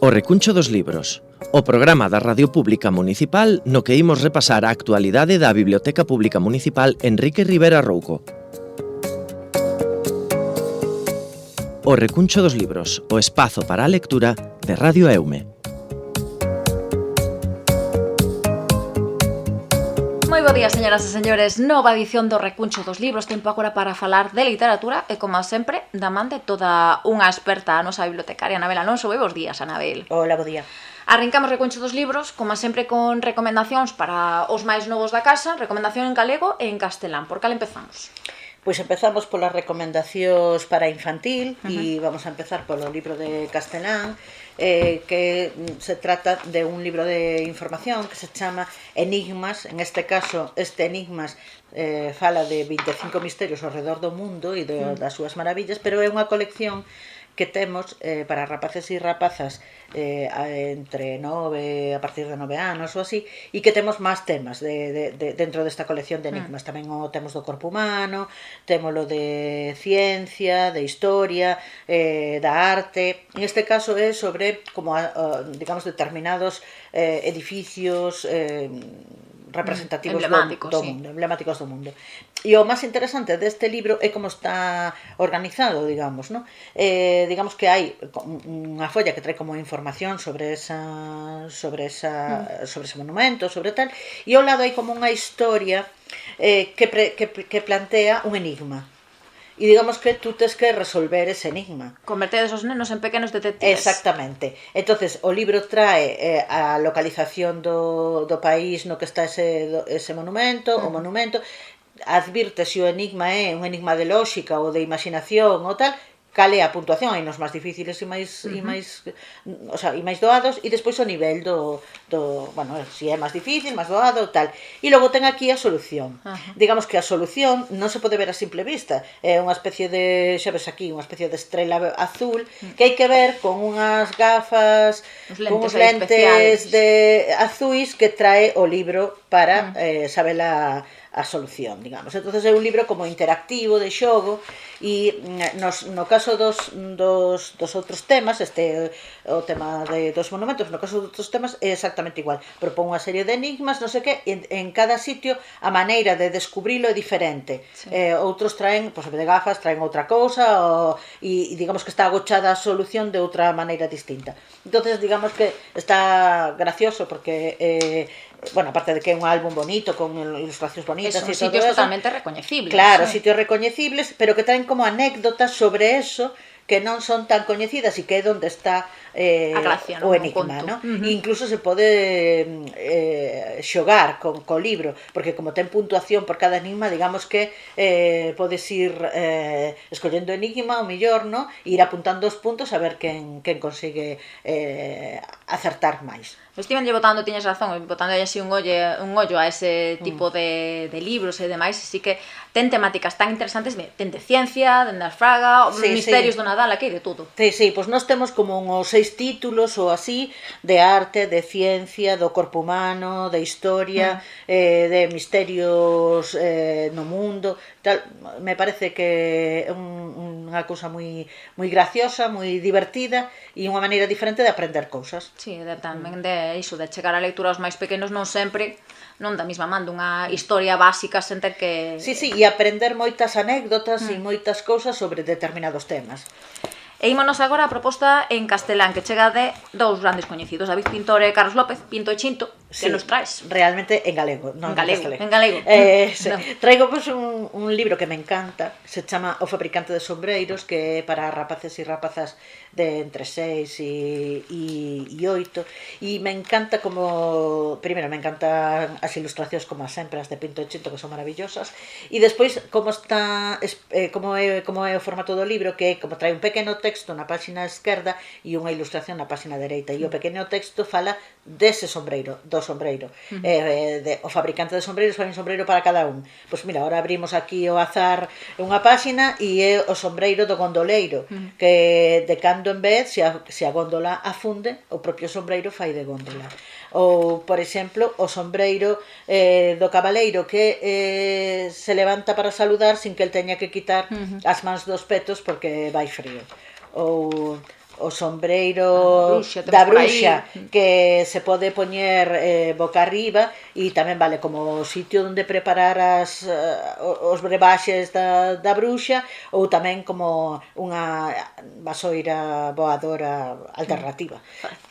O Recuncho dos Libros, o programa da Radio Pública Municipal no que imos repasar a actualidade da Biblioteca Pública Municipal Enrique Rivera Rouco. O Recuncho dos Libros, o espazo para a lectura de Radio Eume. Moi bo día, señoras e señores. Nova edición do Recuncho dos Libros. Tempo agora para falar de literatura e, como sempre, da man de toda unha experta, a nosa bibliotecaria Anabel Alonso. Bos días, Anabel. Hola, bo día. Arrancamos Recuncho dos Libros, como sempre, con recomendacións para os máis novos da casa, recomendación en galego e en castelán. Por cal empezamos? Pois empezamos polas recomendacións para infantil e vamos a empezar polo libro de castelán, que se trata de un libro de información que se chama Enigmas. En este caso, este Enigmas fala de 25 misterios ao redor do mundo e das súas maravillas, pero é unha colección que temos para rapaces e rapazas entre a partir de 9 anos ou así, e que temos máis temas dentro desta colección de enigmas. Tamén o temos do corpo humano, témolo de ciencia, de historia, da arte. En este caso é sobre, como digamos, determinados edificios representativos emblemáticos do mundo. E o máis interesante deste libro é como está organizado, digamos, ¿no? Digamos que hai unha folla que trae como información sobre ese monumento, sobre tal, e ao lado hai como unha historia que plantea un enigma. E digamos que tú tes que resolver ese enigma. Convertedes os nenos en pequenos detectives. Exactamente. Entonces, o libro trae a localización do país no que está ese monumento, o monumento, advirte se o enigma é un enigma de lógica ou de imaginación ou tal, cal é a puntuación, hai nos máis difíciles e máis doados, e despois o nivel do bueno, se é máis difícil, máis doado, tal. E logo ten aquí a solución. Digamos que a solución non se pode ver a simple vista, é unha especie de, xa ves aquí, unha especie de estrela azul que hai que ver con unhas gafas, con uns lentes azuis que trae o libro para saber a solución, digamos. Entonces é un libro como interactivo, de xogo, e no caso dos outros temas, o tema dos monumentos, no caso dos outros temas é exactamente igual. Propón unha serie de enigmas, non sei que, en cada sitio a maneira de descubrilo é diferente. Outros traen, pois, de gafas, traen outra cousa, e digamos que está agochada a solución de outra maneira distinta. Entonces, digamos que está gracioso porque bueno, aparte de que é un álbum bonito, con ilustracións bonitas, e sitios totalmente recoñecibles. Claro, sitios recoñecibles, pero que traen como anécdotas sobre eso que non son tan coñecidas e que é onde está gracia, o enigma, ¿no? Incluso se pode xogar co libro, porque como ten puntuación por cada enigma, digamos que podes ir escollendo enigma, o mellor, ¿no? E ir apuntando os puntos a ver quen consigue acertar máis. Estivenlle botando, tiñas razón, botando así un ollo a ese tipo de libros e demais, así que ten temáticas tan interesantes, ten de ciencia, de Fraga, misterios do Nadal, aquí de todo. Sí, pois nós temos como uns 6 títulos ou así, de arte, de ciencia, do corpo humano, de historia, de misterios no mundo, tal. Me parece que é unha cousa moi graciosa, moi divertida e unha maneira diferente de aprender cousas. Sí, tamén de iso, de chegar a lectura aos máis pequenos, non sempre, non da mesma man dunha historia básica sen ter que... Sí, e aprender moitas anécdotas e moitas cousas sobre determinados temas. E ímonos agora a proposta en castelán, que chega de dous grandes coñecidos, David Pintor e Carlos López, Pinto e Chinto, que nos traes? Realmente en galego, non en galego. Traigo pues un libro que me encanta, se chama O fabricante de sombreiros, que é para rapaces e rapazas de entre 6 e 8, e me encanta como, primeiro, me encantan as ilustracións como sempre, as de Pinto e Chinto, que son maravillosas, e despois como é o formato do libro, que é como trae un pequeno texto na páxina esquerda e unha ilustración na páxina dereita, e o pequeno texto fala dese sombreiro, do sombreiro. O fabricante de sombreiros fai un sombreiro para cada un. Pois mira, ahora abrimos aquí ao azar unha páxina e é o sombreiro do gondoleiro, que de cando en vez, se a góndola afunde, o propio sombreiro fai de góndola. Ou, por exemplo, o sombreiro do cabaleiro que se levanta para saludar sin que el teña que quitar as mans dos petos porque vai frío. Ou o sombreiro da bruxa que se pode poñer boca arriba e tamén vale como sitio onde preparar os brebaxes da bruxa ou tamén como unha vasoira voadora alternativa.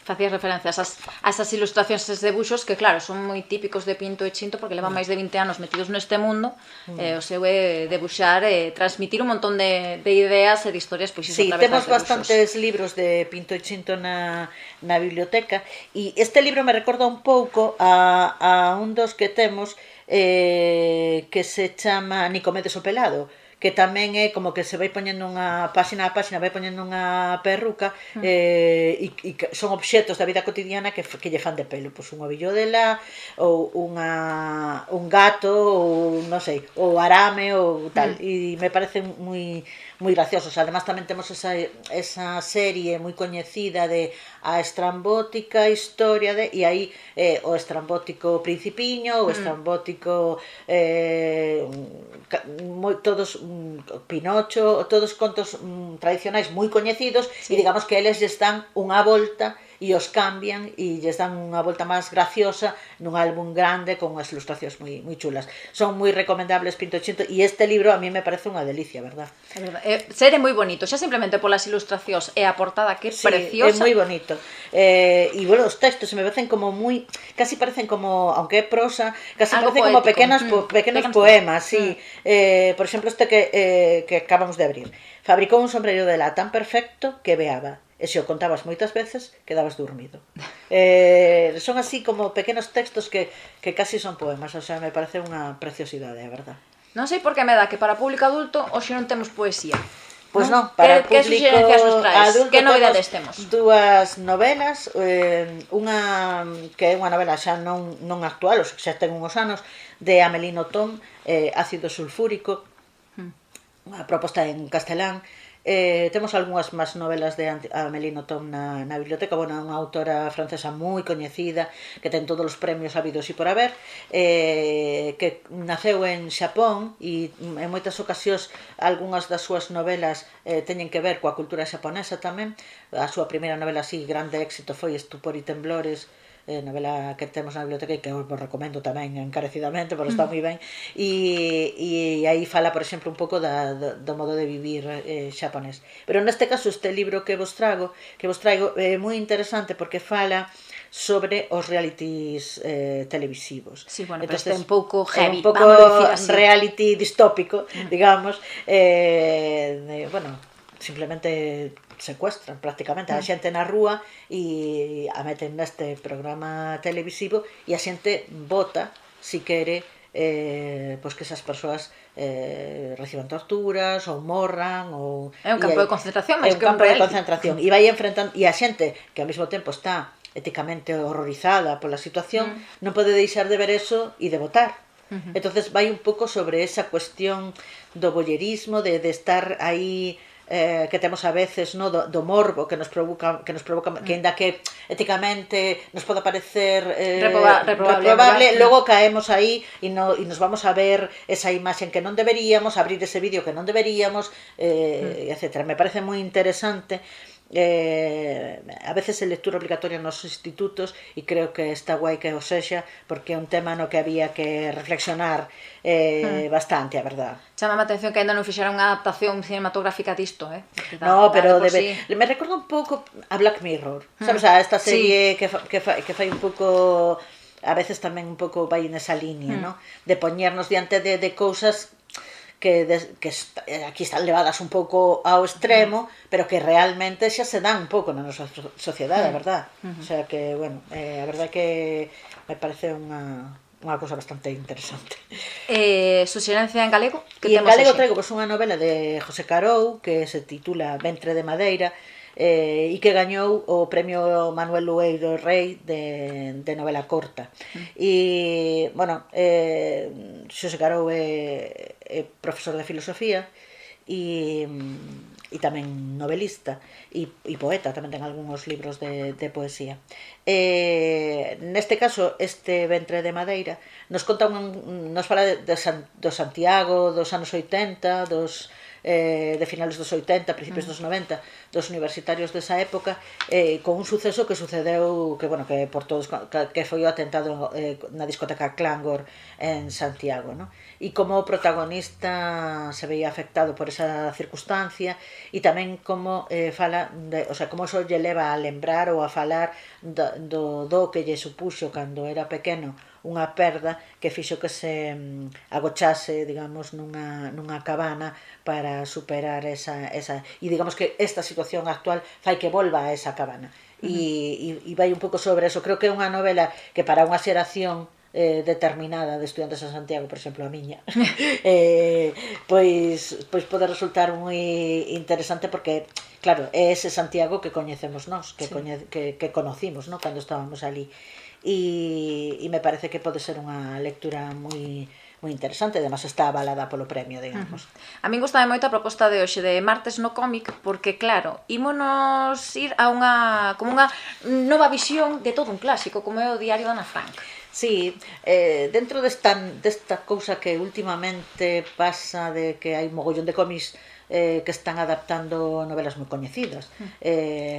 Facías referencias a esas ilustracións, eses debuxos que claro, son moi típicos de Pinto e Chinto porque levan máis de 20 anos metidos neste mundo. O seu é debuxar e transmitir un montón de ideas e de historias pois iso a través temos dos debuxos. bastantes libros de Pinto e Chinto na biblioteca e este libro me recorda un pouco a un dos que temos que se chama Nicomedes o Pelado, que tamén é como que se vai poñendo unha páxina a páxina, vai poñendo unha perruca e son obxetos da vida cotidiana que lle fan de pelo, pois un ovillo de la ou un gato ou non sei, ou arame ou tal, e me parecen moi graciosos. Además tamén temos esa serie moi coñecida de A Estrambótica Historia de, e aí o Estrambótico Principiño, o Estrambótico todos Pinocho, todos contos tradicionais moi coñecidos e digamos que eles lles dan unha volta e os cambian e lles dan unha volta máis graciosa nun álbum grande con unhas ilustracións moi chulas. Son moi recomendables Pinto e Chinto e este libro a mí me parece unha delicia, verdad? É verdad. Ser é moi bonito, xa simplemente polas ilustracións e a portada que é preciosa. É moi bonito. E bueno, os textos me parecen como moi, casi parecen como, aunque é prosa, casi algo parecen como pequenos poemas, sí. Por exemplo, este que acabamos de abrir. Fabricou un sombrero de la tan perfecto que veaba, e se o contabas moitas veces, quedabas dormido. Son así como pequenos textos que casi son poemas, o sea, me parece unha preciosidade, a verdad. Non sei por que me dá que para público adulto hoxe non temos poesía. Pois non, para que público adulto que novidades temos? Dúas novelas, unha que é unha novela xa non actual, xa ten unhos anos, de Amelino Tom, Ácido sulfúrico, unha proposta en castelán. Temos algunhas máis novelas de Amelino Tom na biblioteca, bueno, unha autora francesa moi coñecida que ten todos os premios habidos e por haber, que naceu en Xapón e en moitas ocasións algunhas das súas novelas teñen que ver coa cultura xaponesa tamén. A súa primeira novela así grande éxito foi Estupor e temblores, novela que temos na biblioteca e que vos recomendo tamén encarecidamente porque está moi ben e aí fala, por exemplo, un pouco do modo de vivir xaponés. Pero neste caso este libro que vos traigo é moi interesante porque fala sobre os realities televisivos. Sí, bueno, pero este é un pouco heavy, un pouco reality distópico, digamos, bueno, simplemente secuestran prácticamente a xente na rúa e a meten neste programa televisivo e a xente vota si quere pois que esas persoas reciban torturas ou morran ou é un campo de concentración máis que un campo de concentración e vai enfrentando e a xente que ao mesmo tempo está éticamente horrorizada pola situación non pode deixar de ver eso e de votar. Entonces vai un pouco sobre esa cuestión do voyerismo, de estar aí que temos a veces, no, do morbo que nos provoca que ainda que éticamente nos pode parecer reprobable, logo caemos aí e nos vamos a ver esa imaxen que non deberíamos, abrir ese vídeo que non deberíamos, etc. Me parece moi interesante. A veces é lectura obligatoria nos institutos e creo que está guai que o sexa porque é un tema no que había que reflexionar bastante, a verdad. Chama a atención que ainda non fixera unha adaptación cinematográfica disto, No, pero me recorda un pouco a Black Mirror, sabes, a esta serie que fai un pouco, a veces tamén un pouco vai nesa línea, ¿no? De poñernos diante de cousas que aquí están levadas un pouco ao extremo, pero que realmente xa se dan un pouco na nosa sociedade, a verdad. O sea que, bueno, a verdad que me parece unha cousa bastante interesante. Suxerencia en galego? E en galego traigo unha novela de José Carou que se titula Ventre de Madeira e que gañou o premio Manuel Lueiro Rei de novela corta. E, bueno, Xosé Carou é profesor de filosofía e tamén novelista e poeta, tamén ten algúns libros de poesía. Neste caso, este Ventre de Madeira nos conta nos fala do Santiago dos anos 80, de finales dos 80, principios dos 90, dos universitarios desa época, con un suceso que sucedeu, que, bueno, que por todos, que foi o atentado na discoteca Clangor en Santiago, ¿no? E como o protagonista se veía afectado por esa circunstancia, e tamén como fala de, o sea, como eso lle leva a lembrar ou a falar do que lle supuxo cando era pequeno unha perda que fixo que se agochase, digamos, nunha cabana para superar esa e digamos que esta situación actual fai que volva a esa cabana e vai un pouco sobre eso. Creo que é unha novela que para unha xeración determinada de estudiantes en Santiago, por exemplo a miña, pois pode resultar moi interesante porque claro, é ese Santiago que coñecemos nós, que conocimos, ¿no? Cando estábamos ali, e me parece que pode ser unha lectura moi interesante, además está avalada polo premio, digamos. A min gustame moito a proposta de hoxe de Martes no cómic, porque claro, ímonos ir a como unha nova visión de todo un clásico, como é o Diario de Ana Frank. Sí, dentro desta cousa que últimamente pasa de que hai mogollón de cómics que están adaptando novelas moi coñecidas,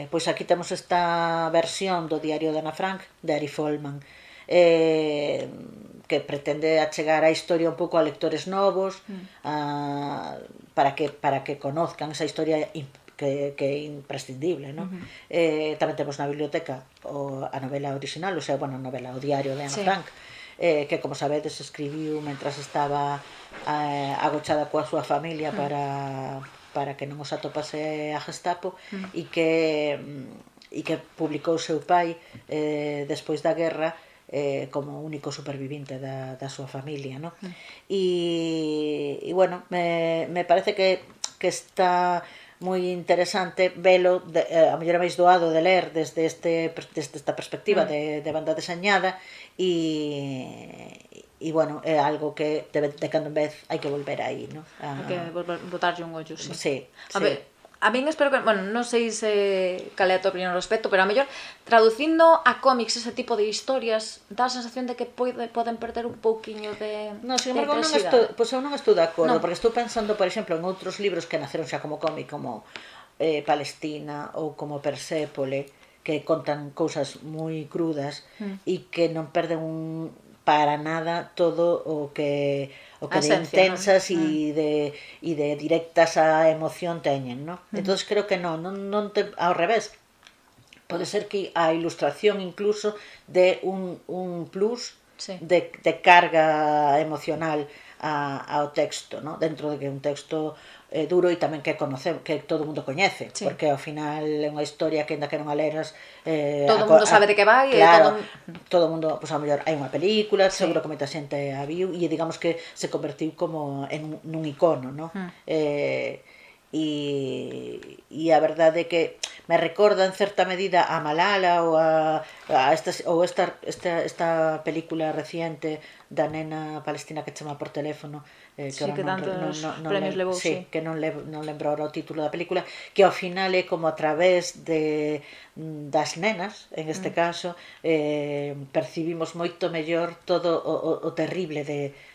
pois aquí temos esta versión do Diario de Ana Frank de Ari Folman, que pretende achegar a historia un pouco a lectores novos, para que conozcan esa historia que é imprescindible, ¿no? Tamén temos na biblioteca a novela original, o sea, bueno, a novela, o Diario de Ana Frank, que, como sabedes, escribiu mentras estaba agochada coa súa familia para que non os atopase a Gestapo, e que publicou o seu pai despois da guerra como único supervivinte da súa familia, ¿no? E bueno, me parece que está moi interesante velo, a mellor é máis doado de ler desde esta perspectiva de banda deseñada, e bueno, é algo que de cando en vez hai que volver aí, ¿no? Hai que botarlle un ollo, sí. Sí, a ver, a min espero que, bueno, non sei se cal é a tua opinión ao respecto, pero a mellor traducindo a cómics ese tipo de historias dá a sensación de que poden perder un pouquiño de intensidade. Pois eu non estou de acordo, porque estou pensando, por exemplo, en outros libros que naceron xa como cómic, como Palestina ou como Persépole, que contan cousas moi crudas e que non perden para nada todo o que de intensas e de directas á emoción teñen, ¿no? Entonces creo que non ao revés, pode ser que a ilustración incluso de un plus de carga emocional ao texto, ¿no? Dentro de que é un texto duro e tamén que todo o mundo coñece, porque ao final é unha historia que ainda que non a leras todo o mundo sabe de que vai, claro, todo o mundo, pois ao mellor hai unha película, seguro que moita xente a viu e digamos que se convertiu como en nun icono, ¿no? E a verdade é que me recorda en certa medida a Malala ou esta película reciente da nena palestina que chama Por teléfono, que tantos premios levou, que non lembro o título da película, que ao final é como a través das nenas, en este caso, percibimos moito mellor todo o terrible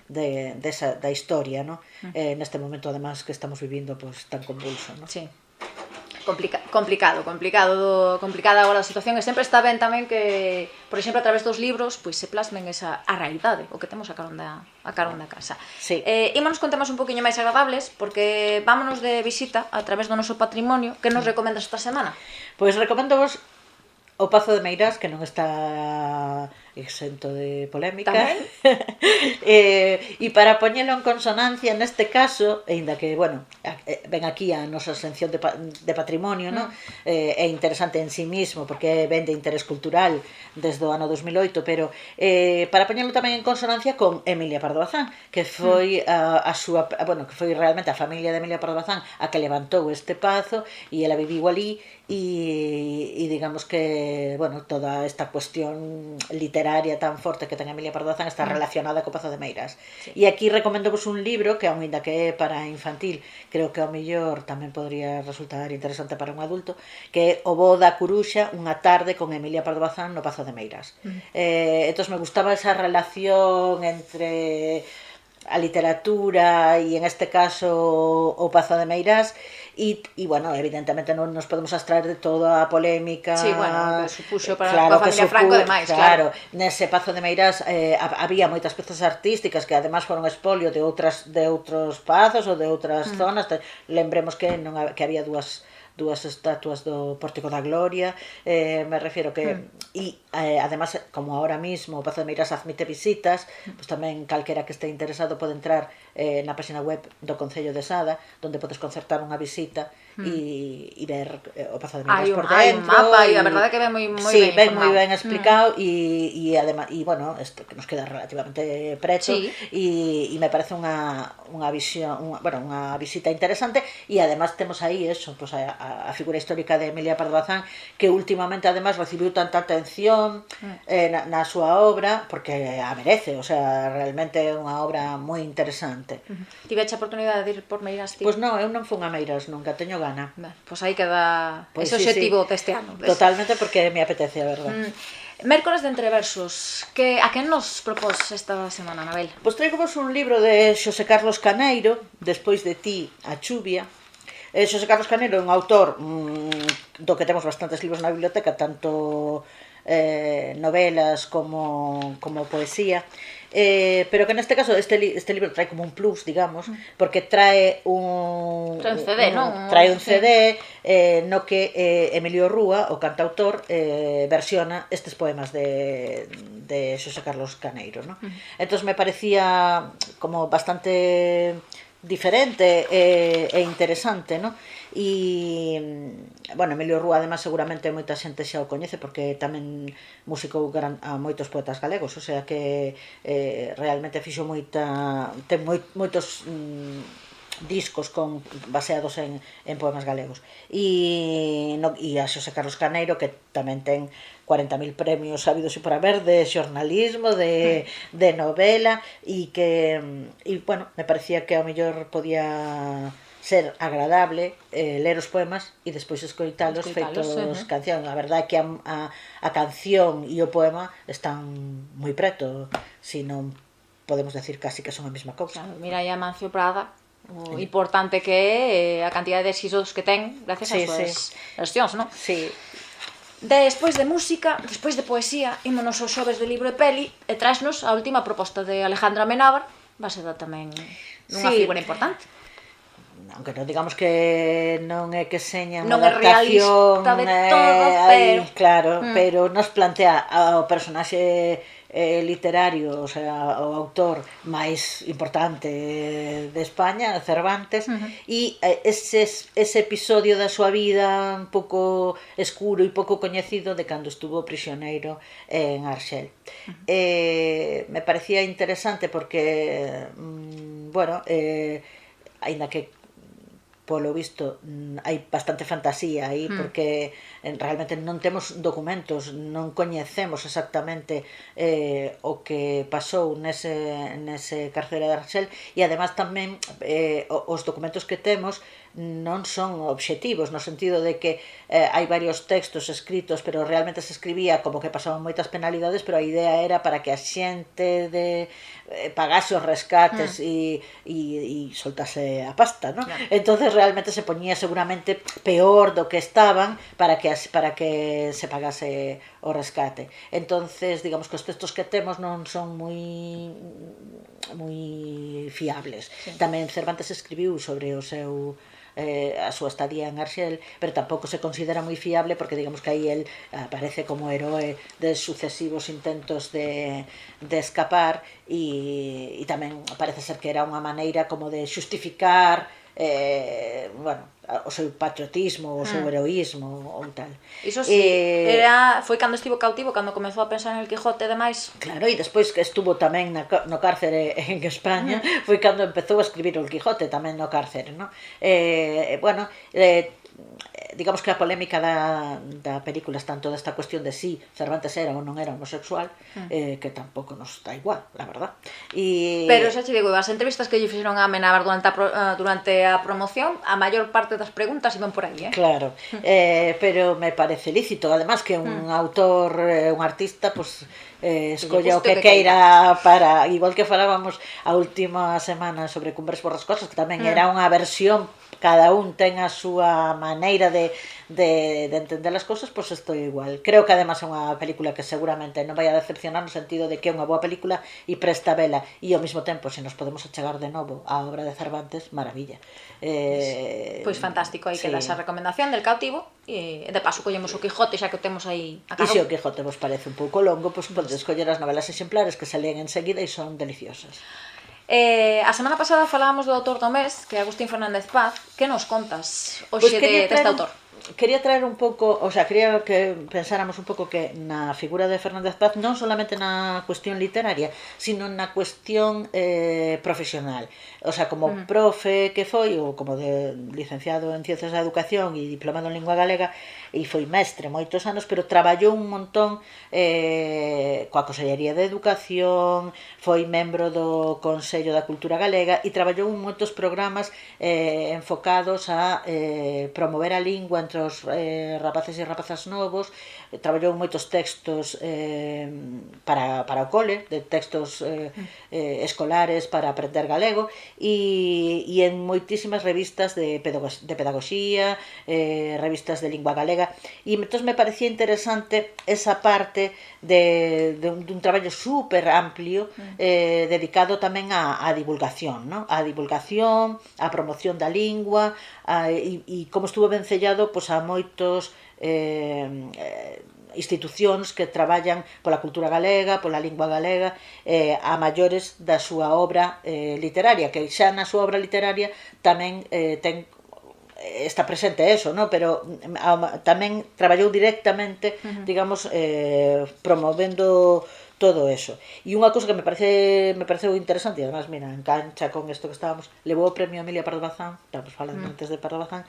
da historia, ¿no? Neste momento, además, que estamos vivindo pues, tan convulso, ¿no? Sí. Complicada agora a situación, e sempre está ben tamén que, por exemplo, a través dos libros pois se plasmen a realidade, o que temos a carón da casa. Sí. Ímonos con temas un poquinho máis agradables, porque vámonos de visita a través do noso patrimonio. Que nos recomendas esta semana? Pois recomendo-vos o Pazo de Meirás, que non está exento de polémica. E para poñelo en consonancia neste caso, aínda que, bueno, ven aquí a nosa sección de patrimonio, ¿no? É interesante en sí mismo porque é ben de interés cultural desde o ano 2008, pero para poñelo tamén en consonancia con Emilia Pardo Bazán, que foi que foi realmente a familia de Emilia Pardo Bazán a que levantou este pazo e ela viviu ali, e digamos que, bueno, toda esta cuestión literaria tan forte que ten Emilia Pardo Bazán está relacionada co Pazo de Meirás. E aquí recomendovos un libro que, aínda que é para infantil, creo que ao mellor tamén podría resultar interesante para un adulto, que é O voo da Curuxa, unha tarde con Emilia Pardo Bazán no Pazo de Meirás. Entón me gustaba esa relación entre a literatura e en este caso o Pazo de Meirás e bueno, evidentemente non nos podemos abstraer de toda a polémica Sí, bueno, que supuxo para claro, a familia Franco e demais, claro. Nese Pazo de Meirás había moitas pezas artísticas que además foron espolio de outros pazos ou de outras zonas. Lembremos que que había dúas estatuas do Pórtico da Gloria, me refiero que además, como ahora mismo o Pazo de Meirás admite visitas, pues tamén calquera que este interesado pode entrar na página web do Concello de Sada, donde podes concertar unha visita e ver o Pazo de Meirás por dentro. Hai un mapa e a verdade que ven moi sí, ben informado. moi ben explicado e además, bueno, que nos queda relativamente preto e me parece unha visión, unha visita interesante e además temos aí eso, pues a figura histórica de Emilia Pardo Bazán, que últimamente además recibiu tanta atención na súa obra, porque a merece, o sea, realmente é unha obra moi interesante. Tiveche a oportunidade de ir por Meirás, ti? Pois non, eu non fun a Meirás nunca, teño gana. Pois aí queda ese objetivo deste ano. Totalmente, porque me apetece, a verdade. Mércores de Entreversos, a quen nos propós esta semana, Anabel? Pois traigomos un libro de Xosé Carlos Caneiro, Despois de ti, a chuvia. Xosé Carlos Caneiro é un autor do que temos bastantes libros na biblioteca, tanto novelas como poesía, pero que neste caso este libro trae como un plus, digamos, porque trae un CD, non? Trae un CD no que Emilio Rúa, o cantautor, versiona estes poemas de Xosé Carlos Caneiro, non? Entón me parecía como bastante diferente e interesante, non? E, bueno, Emilio Rúa, además, seguramente moita xente xa o coñece porque tamén musicou a moitos poetas galegos, o sea que realmente fixo ten moitos discos baseados en poemas galegos e a Xosé Carlos Caneiro, que tamén ten 40.000 premios habidos e por haber de xornalismo, de novela e bueno, me parecía que ao mellor podía ser agradable ler os poemas e despois escoitalos feitos canción. A verdade é que a canción e o poema están moi preto, se non podemos decir casi que son a mesma cousa. Claro, mira aí Amancio Prada, o importante que é a cantidad de éxitos que ten gracias ás súas versións, non? Sí. Despois de música, despois de poesía, ímonos aos xoves do libro e peli e traesnos a última proposta de Alejandra Amenábar, basada tamén nunha figura importante. Aunque non digamos que non é que seña unha adaptación realista de todo, pero claro, pero nos plantea o personaxe literario, o sea, o autor máis importante de España, Cervantes, e ese episodio da súa vida un pouco escuro e pouco coñecido de cando estuvo prisioneiro en Arxel. Me parecía interesante porque, bueno, aínda que polo visto hai bastante fantasía aí, porque realmente non temos documentos, non coñecemos exactamente o que pasou nese cárcere de Arxel e además tamén os documentos que temos non son obxectivos, no sentido de que hai varios textos escritos, pero realmente se escribía como que pasaban moitas penalidades, pero a idea era para que a xente pagase os rescates e soltase a pasta, non? Claro. Entonces realmente se poñía seguramente peor do que estaban para que se pagase o rescate. Entonces, digamos que os textos que temos non son moi fiables. Tamén Cervantes escribiu sobre o seu a súa estadía en Arxel, pero tampouco se considera moi fiable porque digamos que aí el aparece como heroe de sucesivos intentos de escapar e tamén parece ser que era unha maneira como de xustificar bueno, o seu patriotismo, o seu heroísmo ou tal. Iso sí, foi cando estivo cautivo, cando comezou a pensar en el Quijote e demais. Claro, e despois que estuvo tamén no cárcere en España, foi cando empezou a escribir o Quijote tamén no cárcere, non? Bueno, digamos que a polémica da película está en toda esta cuestión de si Cervantes era ou non era homosexual, que tampouco nos dá igual, la verdad. Pero xa che digo, as entrevistas que lle fixeron a Amenábar durante a promoción, a maior parte parte das preguntas iban por aí, Claro, pero me parece lícito, además que un autor, un artista, pues escolla o que queira para, igual que falábamos a última semana sobre Cumbres Borrascosas, que tamén era unha versión, cada un ten a súa maneira de entender as cousas, pois estou igual. Creo que además é unha película que seguramente non vai a decepcionar no sentido de que é unha boa película e presta vela, e ao mesmo tempo, se nos podemos achegar de novo á obra de Cervantes, maravilla. Pois fantástico, aí queda esa recomendación del Cautivo, e de paso collemos o Quijote, xa que o temos aí a carón. E se o Quijote vos parece un pouco longo, pois podes escoller as novelas exemplares que se leen enseguida e son deliciosas. A semana pasada falábamos do autor do mes, que é Agustín Fernández Paz. Que nos contas hoxe deste autor? Quería traer un pouco, o sea, quería que pensáramos un pouco que na figura de Fernández Paz non solamente na cuestión literaria, sino na cuestión profesional. O sea, como profe que foi, ou como de licenciado en Ciencias da Educación e diplomado en Lingua Galega, e foi mestre moitos anos, pero traballou un montón coa Consellería de Educación, foi membro do Consello da Cultura Galega e traballou en moitos programas enfocados a promover a lingua entre os rapaces e rapazas novos, traballou en moitos textos para o cole, de textos escolares para aprender galego, e en moitísimas revistas de pedagogía, revistas de lingua galega, e entón me parecía interesante esa parte dun traballo super amplio dedicado tamén á divulgación, ¿no? A divulgación, a promoción da lingua, e como estuvo vencellado pois, a moitos institucións que traballan pola cultura galega, pola lingua galega, a maiores da súa obra literaria, que xa na súa obra literaria tamén ten está presente eso, ¿no? Pero tamén traballou directamente, digamos, promovendo todo eso. E unha cousa que me pareceu interesante, e además, mira, engancha con isto que estábamos, levou o premio Emilia Pardo Bazán, estamos falando antes de Pardo Bazán,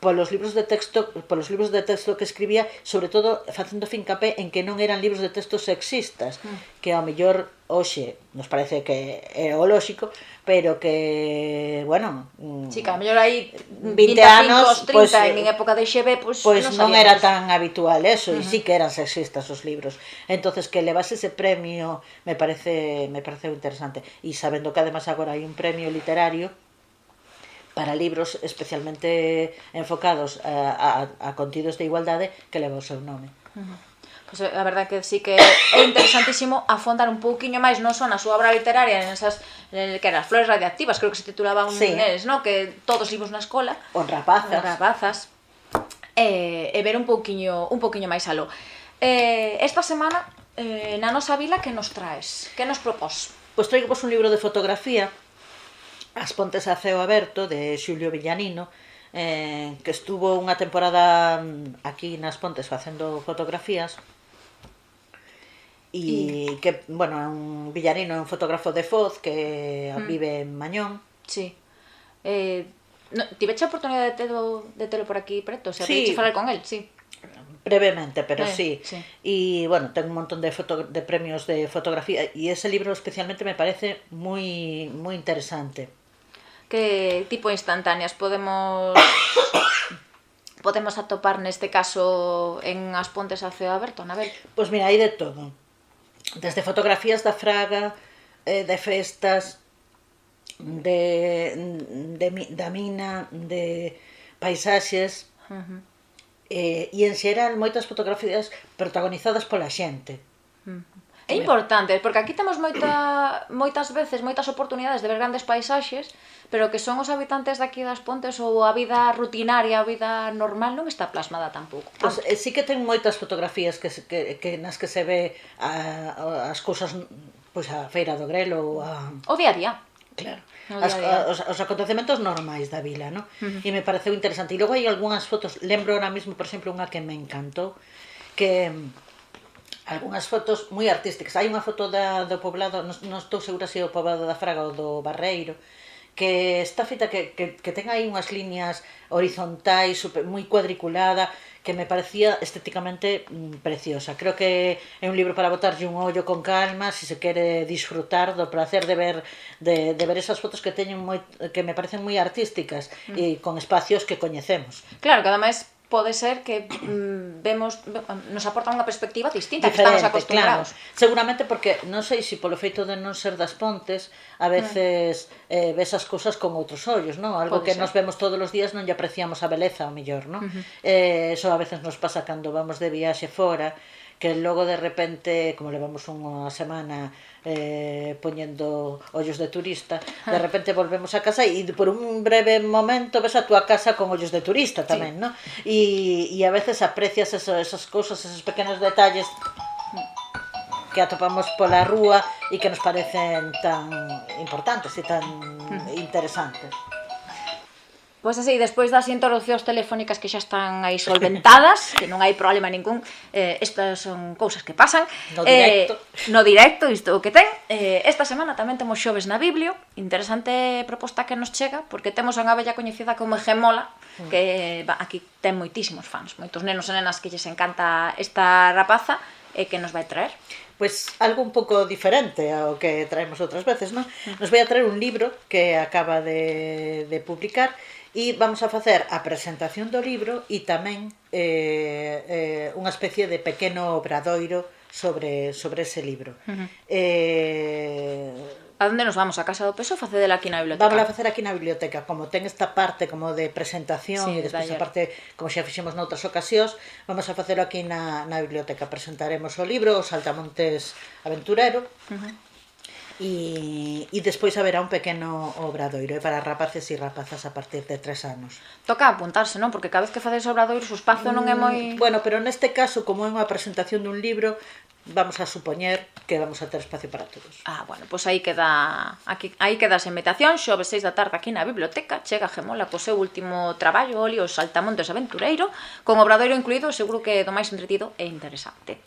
polos libros de texto que escribía, sobre todo facendo fincapé en que non eran libros de texto sexistas, que ao mellor hoxe nos parece que é o lóxico, pero que, bueno, sí, que ao mellor hai 20 anos, 30 pues, en época de XB, pues non era tan habitual eso, e sí que eran sexistas os libros. Entonces que levase ese premio me pareceu interesante, e sabendo que además agora hai un premio literario para libros especialmente enfocados a contidos de igualdade que leva o seu nome. Pois a verdade que sí que é interesantísimo afondar un pouquiño máis non só na súa obra literaria, nesas que eran as flores radiactivas, creo que se titulaba un neles, ¿no? Que todos vimos na escola, on rapazas, e ver un pouquiño máis aló. Esta semana na nosa vila que nos traes? Que nos propós? Pois traigo un libro de fotografía, As pontes a ceo aberto, de Xulio Villanino, que estuvo unha temporada aquí nas Pontes facendo fotografías, e que, bueno, é un Villanino, é un fotógrafo de Foz que vive en Mañón. Sí. Tiveche a oportunidade de telo por aquí preto? O sea, sí. Tiveche falar con él, sí. Brevemente, pero sí. E, bueno, ten un montón de premios de fotografía, e ese libro especialmente me parece moi interesante. Que tipo de instantáneas podemos atopar neste caso en As pontes a ceo aberto, Anabel? Pois mira, hai de todo. Desde fotografías da Fraga, de festas, da mina, de paisaxes, e en xeral moitas fotografías protagonizadas pola xente. É importante, porque aquí temos moitas veces, moitas oportunidades de ver grandes paisaxes, pero que son os habitantes daqui das Pontes ou a vida rutinaria, a vida normal non está plasmada tampouco. Pois sí que ten moitas fotografías nas que se ve as cousas, pois a Feira do Grelo ou o día a día. Claro. Os acontecementos normais da vila, ¿no? E me pareceu interesante. E logo hai algunhas fotos, lembro ahora mesmo, por exemplo, unha que me encantou, que algunhas fotos moi artísticas. Hai unha foto do poblado, non estou segura se é o poblado da Fraga ou do Barreiro, que está feita que ten aí unhas liñas horizontais, moi cuadriculada, que me parecía estéticamente preciosa. Creo que é un libro para botarlle un ollo con calma se se quere disfrutar do placer de ver esas fotos que teñen que me parecen moi artísticas e con espacios que coñecemos. Claro, que ademais pode ser que nos aporta unha perspectiva distinta que estamos acostumbrados. Claro. Seguramente porque non sei se polo feito de non ser das Pontes a veces ves as cousas con outros ollos, non? Algo que nos vemos todos os días non lle apreciamos a beleza ao mellor, non? Eso a veces nos pasa cando vamos de viaxe fora, que logo de repente, como levamos unha semana poñendo ollos de turista, de repente volvemos a casa e por un breve momento ves a túa casa con ollos de turista tamén, non? E a veces aprecias esas cousas, esos pequenos detalles que atopamos pola rúa e que nos parecen tan importantes e tan interesantes. Pois así, despois das introducións telefónicas que xa están aí solventadas, que non hai problema ningún, estas son cousas que pasan. No directo, isto o que ten. Esta semana tamén temos Xoves na Biblio, interesante proposta que nos chega, porque temos unha bella coñecida como Gemola, que aquí ten moitísimos fans, moitos nenos e nenas que lles encanta esta rapaza, e que nos vai traer. Pois algo un pouco diferente ao que traemos outras veces, non? Nos vai a traer un libro que acaba de publicar e vamos a facer a presentación do libro e tamén unha especie de pequeno obradoiro sobre ese libro. A onde nos vamos? A Casa do Peso ou facedela aquí na biblioteca? Vamos a facer aquí na biblioteca, como ten esta parte como de presentación e despois a parte, como xa fixemos noutras ocasións, vamos a facelo aquí na biblioteca. Presentaremos o libro, O Saltamontes Aventurero, e despois haberá un pequeno obradoiro para rapaces e rapazas a partir de 3 anos. Toca apuntarse, non? Porque cada vez que facedes obradoiros o espazo non é moi... Bueno, pero neste caso, como é unha presentación dun libro, vamos a supoñer que vamos a ter espacio para todos. Bueno, pois aí queda esa invitación, xoves 6 da tarde aquí na biblioteca, chega Gemola co seu último traballo, óleo Saltamontes Aventureiro, con obradoiro incluído, seguro que do máis entretido e interesante.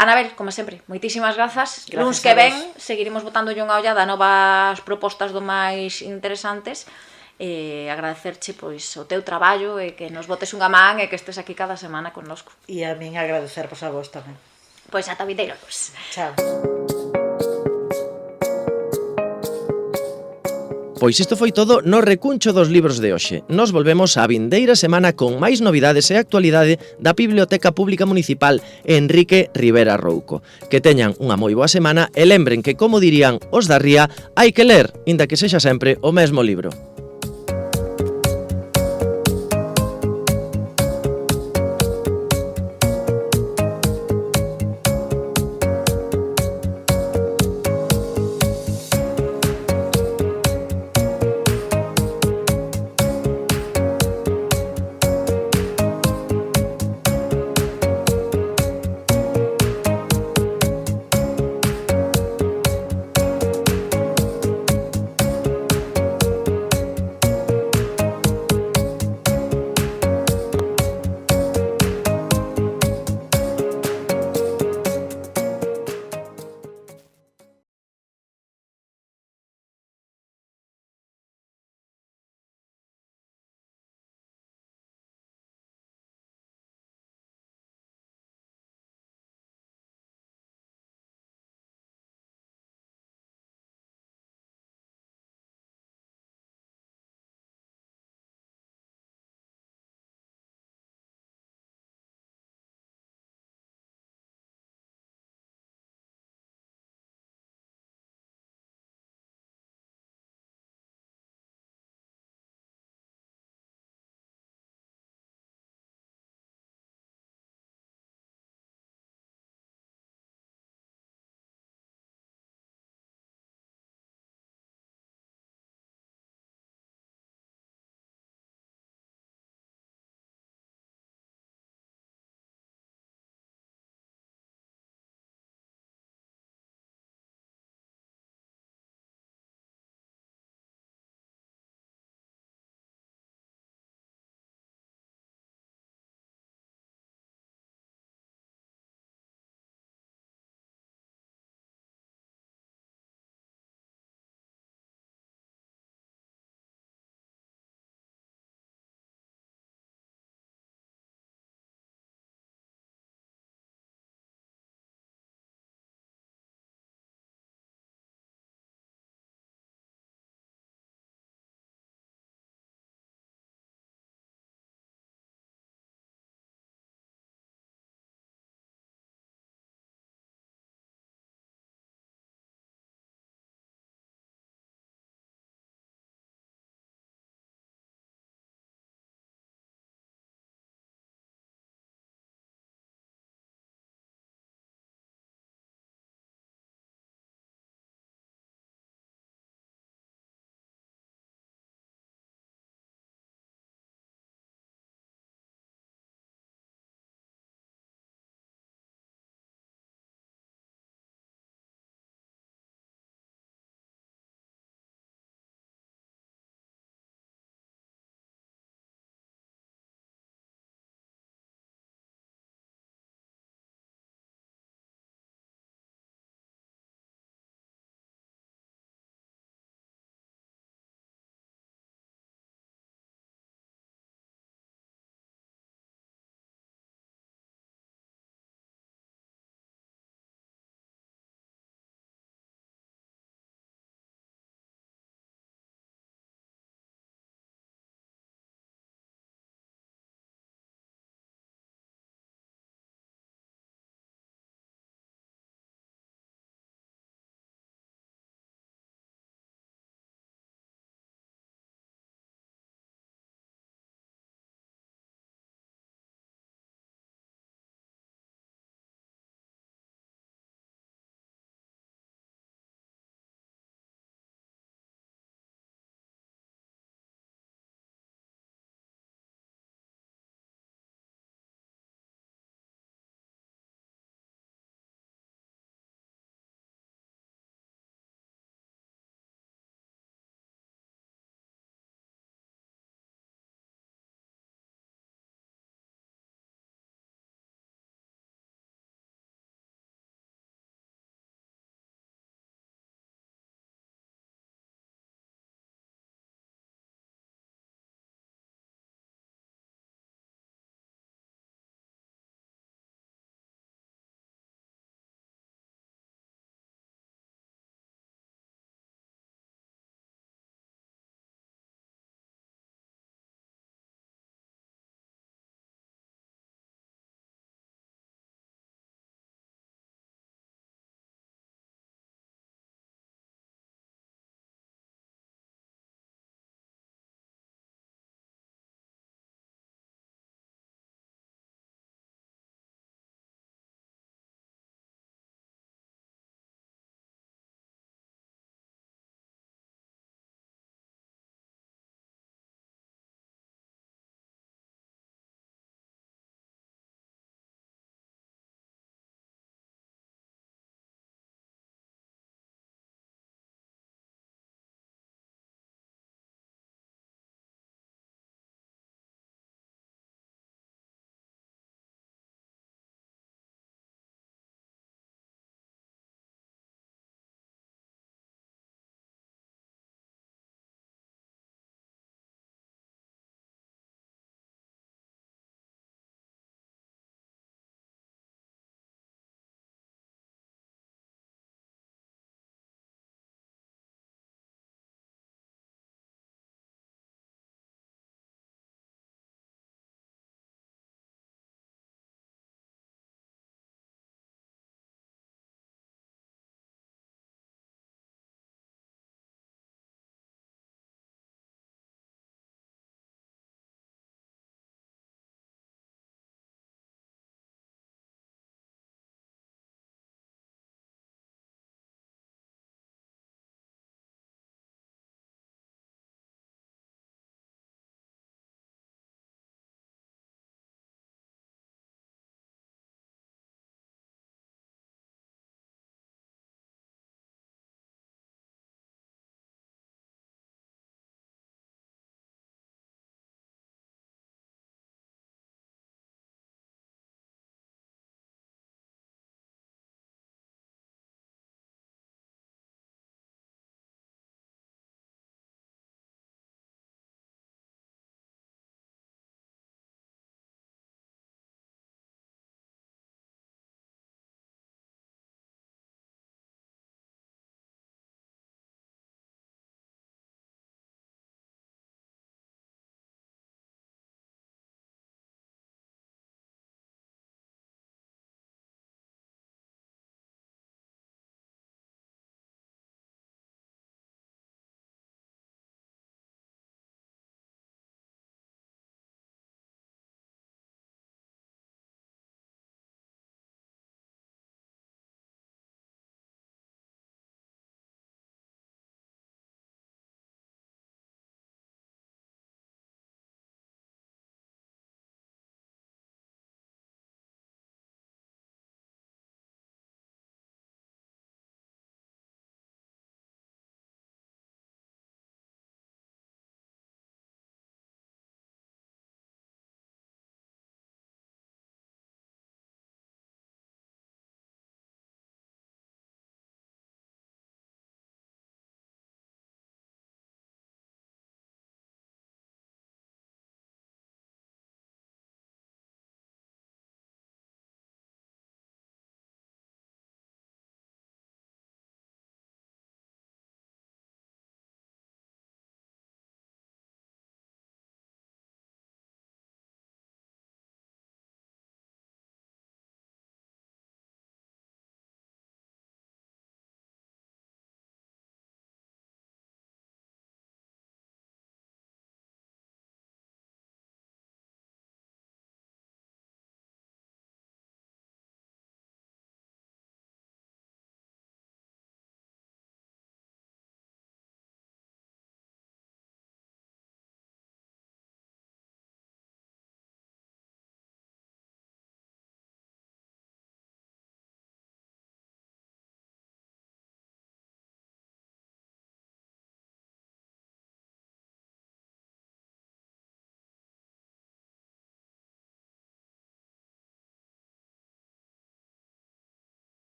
Anabel, como sempre, moitísimas grazas. Luns que ven, seguiremos botándolle unha ollada a novas propostas do máis interesantes, e agradecerche pois o teu traballo e que nos botes unha man e que estes aquí cada semana connosco. E a min agradecervos a vos tamén. Pois ata vindeiros. Chao. Pois isto foi todo no recuncho dos libros de hoxe. Nos volvemos a vindeira semana con máis novidades e actualidade da Biblioteca Pública Municipal Enrique Rivera Rouco. Que teñan unha moi boa semana e lembren que, como dirían os da Ría, hai que ler, inda que sexa sempre o mesmo libro.